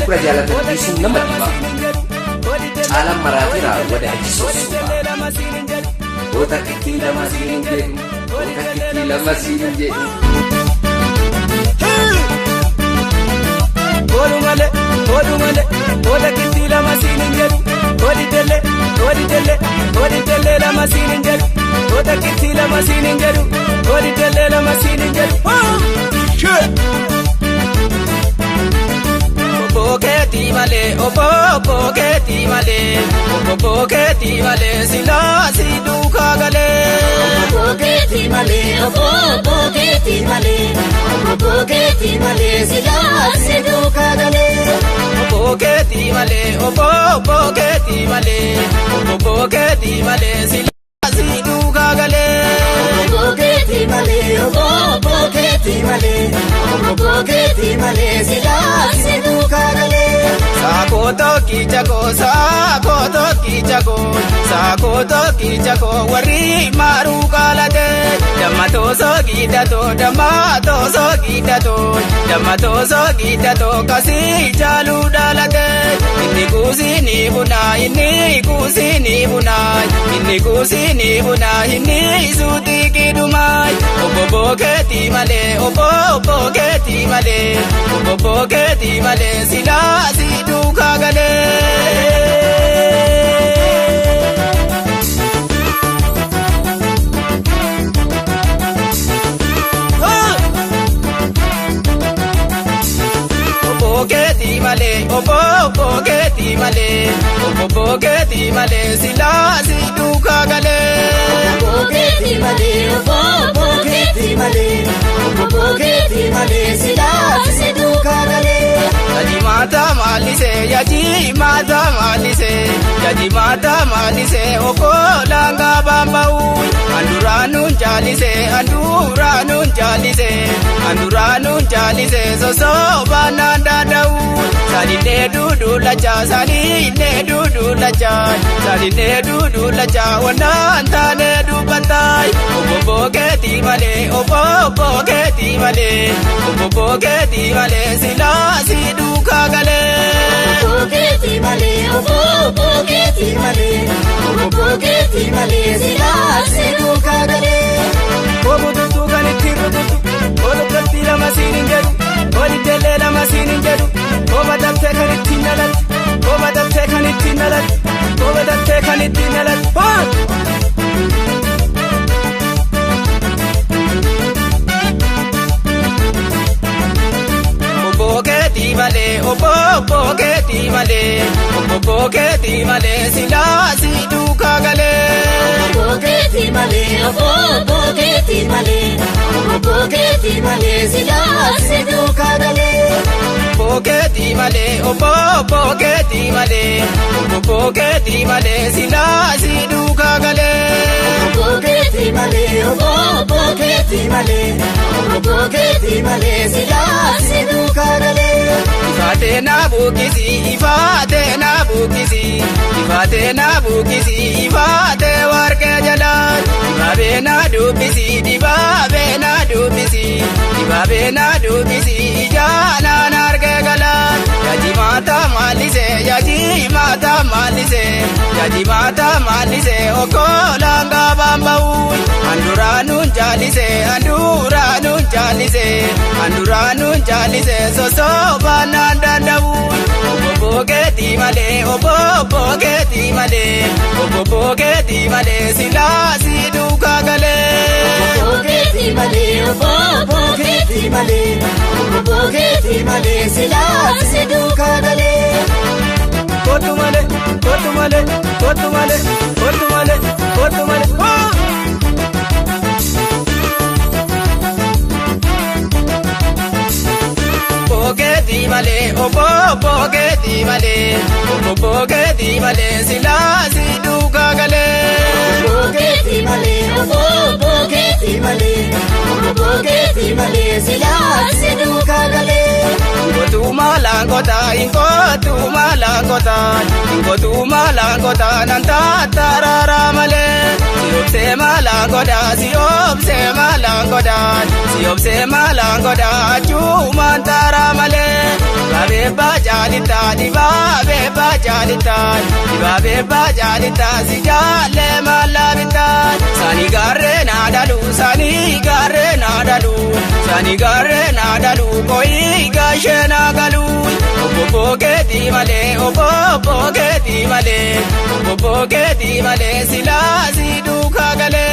kura jaallatanii sun nama dhiba. Caalaan maraafiraa wada ajjisuusuudha. Oota kittii lama siin jedhu, oota kittii lama siin jedhu. Odumale, oota kittii lama siin jedhu. Odidele lama siin jedhu. Oota kittii lama siin jedhu. Odidele lama siin jedhu. Oboketi male, sila si duka gale. Oboketi male, sila si duka gale. Oboketi male, sila si duka gale. Oboketi male, sila si duka gale. Sakoto kichako, wari maru kalate. Damatoso gidato, kasi jalu dalate. Inni kusini buna, inni suti kidumai. Oboketi male, sila si duka gale. Oboketi male, sila si duka gale. Oboketi male, sila si duka gale. Yaji mata malise, okolanga bambau. Anduranun jalise, soso bananda dau. Saline dudu lacha, wanantane dubatai. Oboketi male, sila si duka gale. Oboketi male, sila si duka gale. Obututu kaniti rututu, olukati lama siin jedhu, olidele lama siin jedhu. Obadate kaniti nalat. Oboketi male, sila si duka gale. Oboketi male, sila si duka gale. Oboketi male, sila si duka gale. Oboketi male, sila si duka gale. Ifate na bukisi, ifate warke jalan. Dibabe na dubisi, ijana narke galan. Yaji mata malise, okolanga bambau. Anduranun jalise, soso bananda dau. Oboketi male, sila si duka gale. Oboketi male, sila si duka gale. Kotu male. Oboketi male, sila si duka gale. Oboketi male, sila si duka gale. Ingotuma langota, nanta tarara male. Siobse malangoda, chuma tara male. Babe bajalita dibabe bajalita si jalle malabita sani garre nadalu koi gashe nagalu obo geti male sila si duka gale